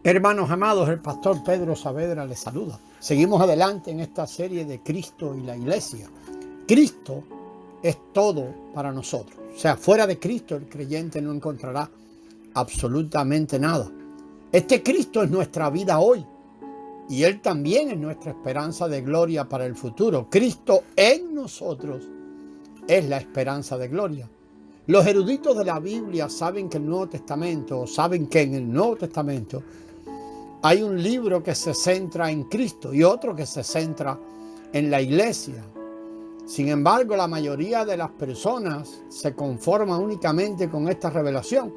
Hermanos amados, el pastor Pedro Saavedra les saluda. Seguimos adelante en esta serie de Cristo y la Iglesia. Cristo es todo para nosotros. O sea, fuera de Cristo el creyente no encontrará absolutamente nada. Este Cristo es nuestra vida hoy y Él también es nuestra esperanza de gloria para el futuro. Cristo en nosotros es la esperanza de gloria. Los eruditos de la Biblia saben que en el Nuevo Testamento hay un libro que se centra en Cristo y otro que se centra en la iglesia. Sin embargo, la mayoría de las personas se conforman únicamente con esta revelación.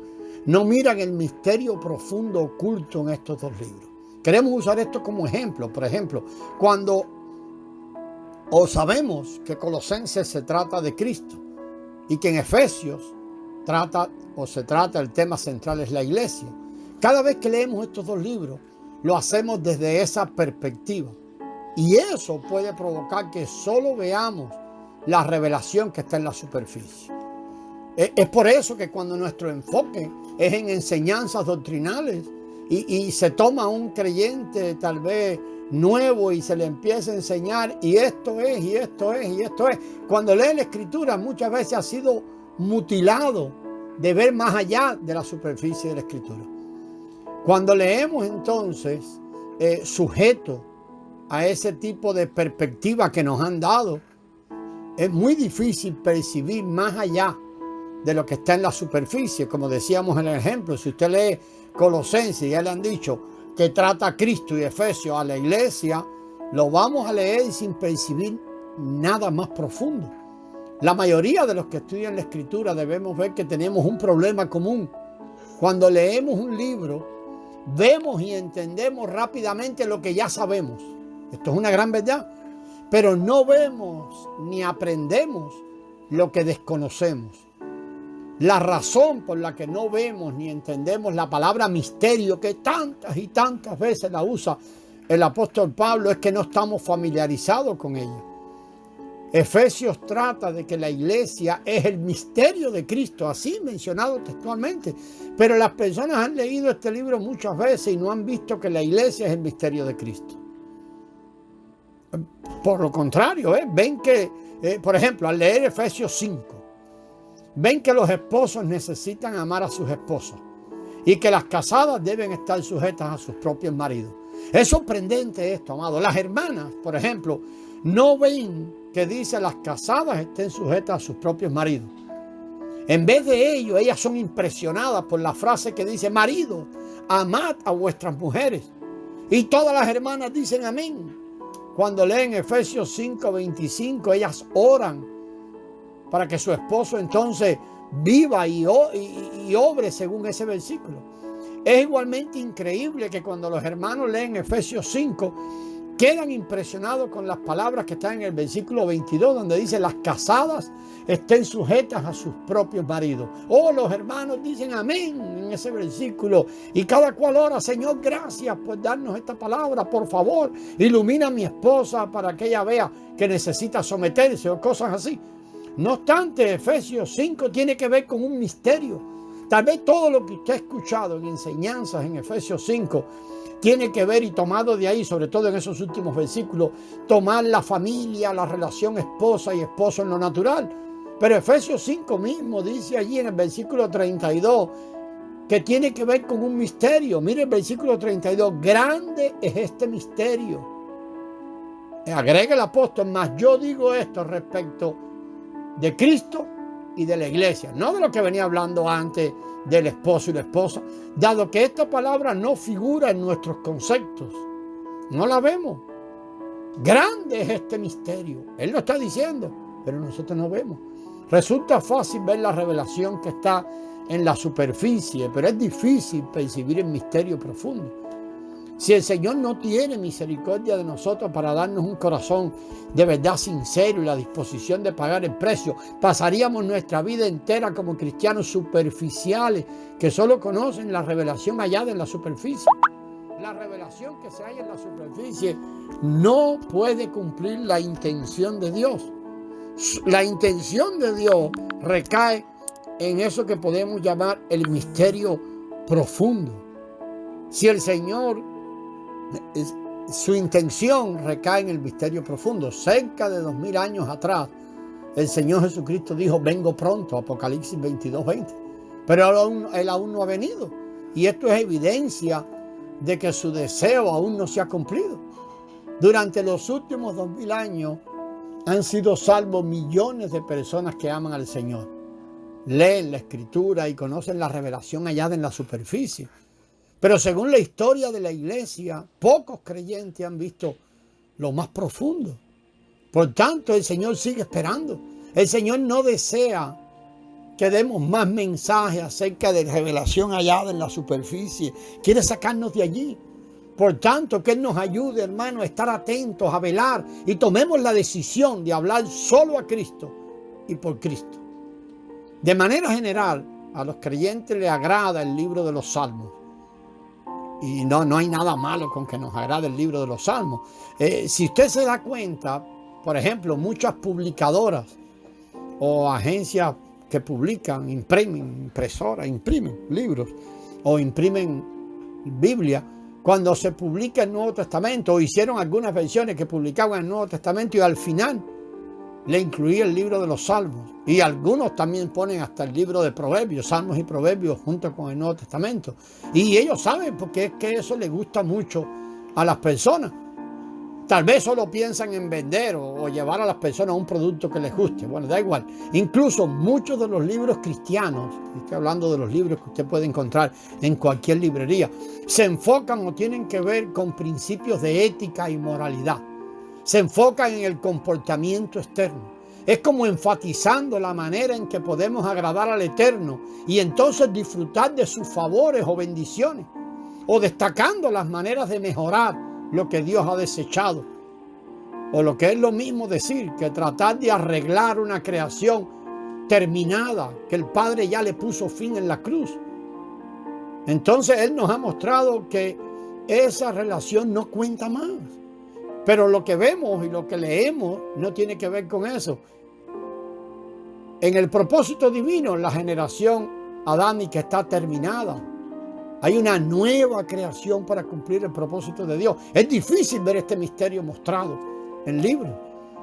No miran el misterio profundo oculto en estos dos libros. Queremos usar esto como ejemplo. Por ejemplo, cuando sabemos que Colosenses se trata de Cristo y que en Efesios se trata el tema central es la iglesia. Cada vez que leemos estos dos libros, lo hacemos desde esa perspectiva. Y eso puede provocar que solo veamos la revelación que está en la superficie. Es por eso que cuando nuestro enfoque es en enseñanzas doctrinales y se toma un creyente tal vez nuevo y se le empieza a enseñar y esto es, y esto es, y esto es. Cuando lee la Escritura muchas veces ha sido mutilado de ver más allá de la superficie de la Escritura. Cuando leemos entonces sujeto a ese tipo de perspectiva que nos han dado, es muy difícil percibir más allá de lo que está en la superficie. Como decíamos en el ejemplo, si usted lee Colosenses, ya le han dicho que trata a Cristo y Efesios a la iglesia, lo vamos a leer sin percibir nada más profundo. La mayoría de los que estudian la Escritura debemos ver que tenemos un problema común. Cuando leemos un libro, vemos y entendemos rápidamente lo que ya sabemos. Esto es una gran verdad. Pero no vemos ni aprendemos lo que desconocemos. La razón por la que no vemos ni entendemos la palabra misterio, que tantas y tantas veces la usa el apóstol Pablo, es que no estamos familiarizados con ella. Efesios trata de que la iglesia es el misterio de Cristo, así mencionado textualmente. Pero las personas han leído este libro muchas veces y no han visto que la iglesia es el misterio de Cristo. Por lo contrario, ven que, por ejemplo, al leer Efesios 5, ven que los esposos necesitan amar a sus esposas y que las casadas deben estar sujetas a sus propios maridos. Es sorprendente esto, amado. Las hermanas, por ejemplo, no ven que dice las casadas estén sujetas a sus propios maridos. En vez de ello, ellas son impresionadas por la frase que dice: marido, amad a vuestras mujeres. Y todas las hermanas dicen amén. Cuando leen Efesios 5:25, ellas oran para que su esposo entonces viva y obre según ese versículo. Es igualmente increíble que cuando los hermanos leen Efesios 5, quedan impresionados con las palabras que están en el versículo 22, donde dice: las casadas estén sujetas a sus propios maridos. Los hermanos dicen amén en ese versículo. Y cada cual ora: Señor, gracias por darnos esta palabra. Por favor, ilumina a mi esposa para que ella vea que necesita someterse, o cosas así. No obstante, Efesios 5 tiene que ver con un misterio. Tal vez todo lo que usted ha escuchado en enseñanzas en Efesios 5 tiene que ver, y tomado de ahí, sobre todo en esos últimos versículos, tomar la familia, la relación esposa y esposo en lo natural. Pero Efesios 5 mismo dice allí en el versículo 32 que tiene que ver con un misterio. Mire el versículo 32, grande es este misterio. Agrega el apóstol: mas yo digo esto respecto de Cristo y de la iglesia, no de lo que venía hablando antes del esposo y la esposa, dado que esta palabra no figura en nuestros conceptos, no la vemos. Grande es este misterio. Él lo está diciendo, pero nosotros no vemos. Resulta fácil ver la revelación que está en la superficie, pero es difícil percibir el misterio profundo. Si el Señor no tiene misericordia de nosotros para darnos un corazón de verdad sincero y la disposición de pagar el precio, pasaríamos nuestra vida entera como cristianos superficiales que solo conocen la revelación hallada en la superficie. La revelación que se halla en la superficie no puede cumplir la intención de Dios. La intención de Dios recae en eso que podemos llamar el misterio profundo. Si el Señor, su intención recae en el misterio profundo. Cerca de 2000 años atrás, el Señor Jesucristo dijo, vengo pronto, Apocalipsis 22:20. Pero Él aún no ha venido. Y esto es evidencia de que su deseo aún no se ha cumplido. Durante los últimos 2000 años han sido salvos millones de personas que aman al Señor. Leen la Escritura y conocen la revelación hallada en la superficie. Pero según la historia de la iglesia, pocos creyentes han visto lo más profundo. Por tanto, el Señor sigue esperando. El Señor no desea que demos más mensajes acerca de revelación hallada en la superficie. Quiere sacarnos de allí. Por tanto, que Él nos ayude, hermano, a estar atentos, a velar y tomemos la decisión de hablar solo a Cristo y por Cristo. De manera general, a los creyentes les agrada el libro de los Salmos. Y no hay nada malo con que nos agrade el libro de los Salmos. Si usted se da cuenta, por ejemplo, muchas publicadoras o agencias que publican, imprimen libros o imprimen Biblia. Cuando se publica el Nuevo Testamento, o hicieron algunas versiones que publicaban el Nuevo Testamento y al final le incluía el libro de los Salmos. Y algunos también ponen hasta el libro de Proverbios, Salmos y Proverbios junto con el Nuevo Testamento. Y ellos saben porque es que eso les gusta mucho a las personas. Tal vez solo piensan en vender o llevar a las personas un producto que les guste. Bueno, da igual. Incluso muchos de los libros cristianos, estoy hablando de los libros que usted puede encontrar en cualquier librería, se enfocan o tienen que ver con principios de ética y moralidad. Se enfocan en el comportamiento externo. Es como enfatizando la manera en que podemos agradar al Eterno y entonces disfrutar de sus favores o bendiciones. O destacando las maneras de mejorar lo que Dios ha desechado. O lo que es lo mismo decir que tratar de arreglar una creación terminada que el Padre ya le puso fin en la cruz. Entonces Él nos ha mostrado que esa relación no cuenta más. Pero lo que vemos y lo que leemos no tiene que ver con eso. En el propósito divino, la generación adámica está terminada. Hay una nueva creación para cumplir el propósito de Dios. Es difícil ver este misterio mostrado en libros.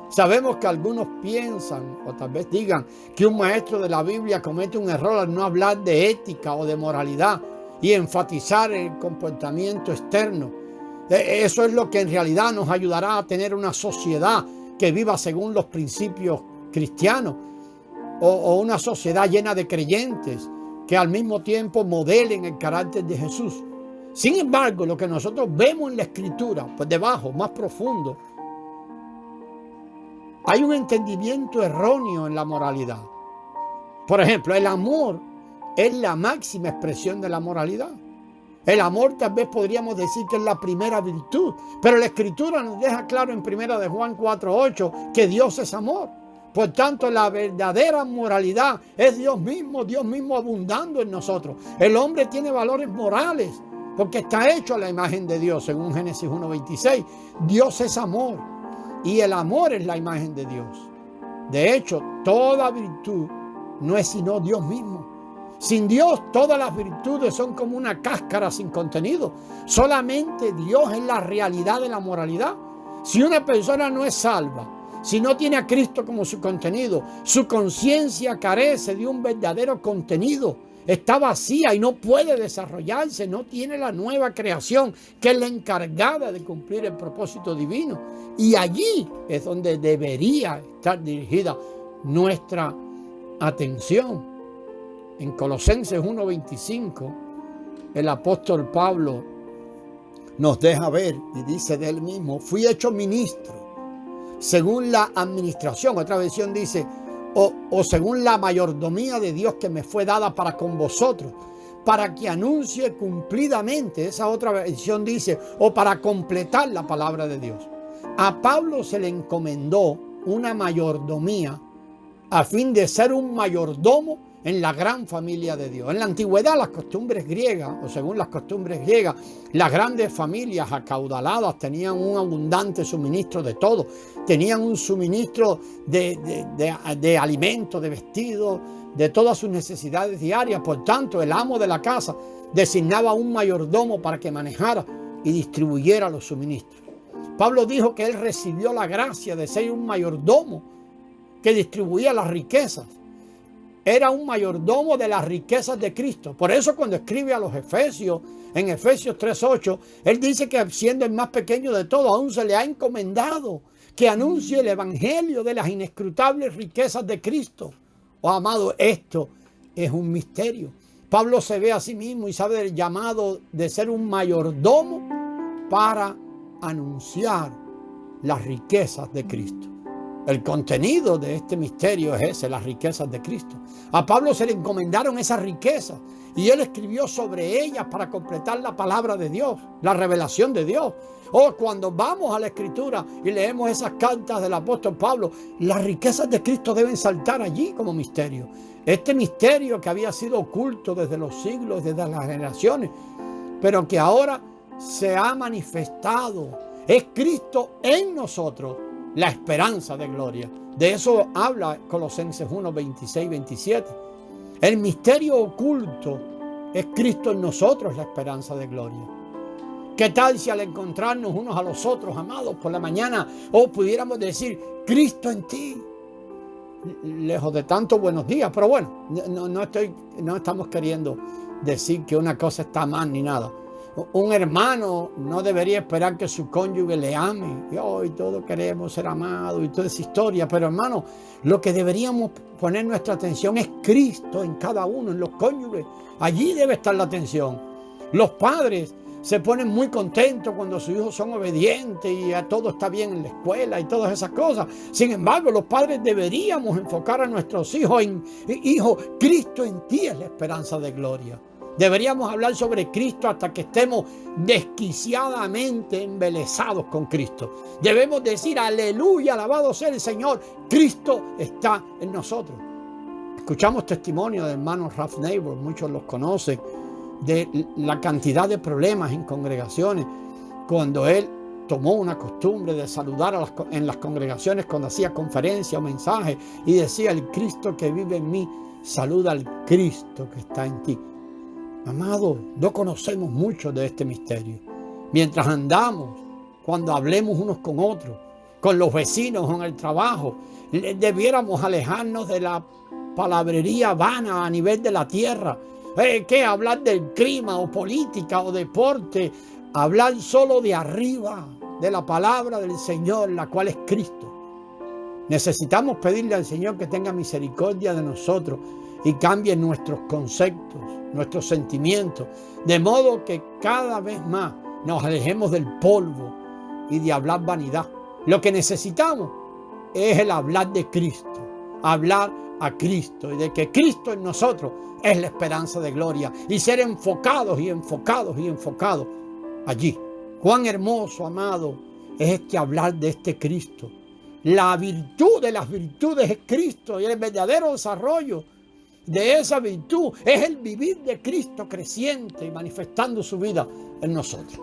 Sabemos que algunos piensan o tal vez digan que un maestro de la Biblia comete un error al no hablar de ética o de moralidad y enfatizar el comportamiento externo. Eso es lo que en realidad nos ayudará a tener una sociedad que viva según los principios cristianos o una sociedad llena de creyentes que al mismo tiempo modelen el carácter de Jesús. Sin embargo, lo que nosotros vemos en la Escritura, pues debajo, más profundo, hay un entendimiento erróneo en la moralidad. Por ejemplo, el amor es la máxima expresión de la moralidad. El amor tal vez podríamos decir que es la primera virtud, pero la Escritura nos deja claro en 1 de Juan 4:8 que Dios es amor. Por tanto, la verdadera moralidad es Dios mismo abundando en nosotros. El hombre tiene valores morales porque está hecho a la imagen de Dios, según Génesis 1:26. Dios es amor y el amor es la imagen de Dios. De hecho, toda virtud no es sino Dios mismo. Sin Dios, todas las virtudes son como una cáscara sin contenido. Solamente Dios es la realidad de la moralidad. Si una persona no es salva, si no tiene a Cristo como su contenido, su conciencia carece de un verdadero contenido. Está vacía y no puede desarrollarse, no tiene la nueva creación que es la encargada de cumplir el propósito divino. Y allí es donde debería estar dirigida nuestra atención. En Colosenses 1:25, el apóstol Pablo nos deja ver y dice de él mismo: fui hecho ministro según la administración, otra versión dice, o según la mayordomía de Dios que me fue dada para con vosotros, para que anuncie cumplidamente, esa otra versión dice, o para completar la palabra de Dios. A Pablo se le encomendó una mayordomía a fin de ser un mayordomo en la gran familia de Dios. En la antigüedad, las costumbres griegas, o según las costumbres griegas, las grandes familias acaudaladas tenían un abundante suministro de todo. Tenían un suministro de alimentos, de vestidos, de todas sus necesidades diarias. Por tanto, el amo de la casa designaba un mayordomo para que manejara y distribuyera los suministros. Pablo dijo que él recibió la gracia de ser un mayordomo que distribuía las riquezas. Era un mayordomo de las riquezas de Cristo. Por eso cuando escribe a los Efesios, en Efesios 3:8, él dice que siendo el más pequeño de todos, aún se le ha encomendado que anuncie el evangelio de las inescrutables riquezas de Cristo. Oh, amado, esto es un misterio. Pablo se ve a sí mismo y sabe del llamado de ser un mayordomo para anunciar las riquezas de Cristo. El contenido de este misterio es ese, las riquezas de Cristo. A Pablo se le encomendaron esas riquezas y él escribió sobre ellas para completar la palabra de Dios, la revelación de Dios. Cuando vamos a la Escritura y leemos esas cartas del apóstol Pablo, las riquezas de Cristo deben saltar allí como misterio. Este misterio que había sido oculto desde los siglos, desde las generaciones, pero que ahora se ha manifestado. Es Cristo en nosotros, la esperanza de gloria. De eso habla Colosenses 1, 26, 27. El misterio oculto es Cristo en nosotros, la esperanza de gloria. ¿Qué tal si al encontrarnos unos a los otros, amados, por la mañana, pudiéramos decir, Cristo en ti? Lejos de tanto buenos días, pero bueno, no estamos queriendo decir que una cosa está mal ni nada. Un hermano no debería esperar que su cónyuge le ame. Y hoy todos queremos ser amados y toda esa historia. Pero hermano, lo que deberíamos poner nuestra atención es Cristo en cada uno, en los cónyuges. Allí debe estar la atención. Los padres se ponen muy contentos cuando sus hijos son obedientes y a todo está bien en la escuela y todas esas cosas. Sin embargo, los padres deberíamos enfocar a nuestros hijos en, hijo, Cristo en ti es la esperanza de gloria. Deberíamos hablar sobre Cristo hasta que estemos desquiciadamente embelesados con Cristo. Debemos decir, aleluya, alabado sea el Señor, Cristo está en nosotros. Escuchamos testimonio del hermano Ralph Neighbor, muchos los conocen, de la cantidad de problemas en congregaciones, cuando él tomó una costumbre de saludar en las congregaciones cuando hacía conferencia o mensaje y decía, el Cristo que vive en mí, saluda al Cristo que está en ti. Amado, no conocemos mucho de este misterio. Mientras andamos, cuando hablemos unos con otros, con los vecinos o en el trabajo, debiéramos alejarnos de la palabrería vana a nivel de la tierra. ¿Qué? Hablar del clima o política o deporte. Hablar solo de arriba, de la palabra del Señor, la cual es Cristo. Necesitamos pedirle al Señor que tenga misericordia de nosotros y cambie nuestros conceptos, nuestros sentimientos, de modo que cada vez más nos alejemos del polvo y de hablar vanidad. Lo que necesitamos es el hablar de Cristo, hablar a Cristo y de que Cristo en nosotros es la esperanza de gloria y ser enfocados y enfocados y enfocados allí. Cuán hermoso, amado, es hablar de este Cristo. La virtud de las virtudes es Cristo y el verdadero desarrollo de esa virtud es el vivir de Cristo creciente y manifestando su vida en nosotros.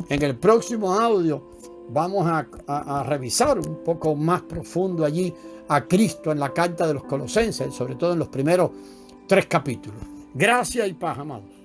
En el próximo audio vamos a revisar un poco más profundo allí a Cristo en la carta de los Colosenses, sobre todo en los primeros 3 capítulos. Gracias y paz, amados.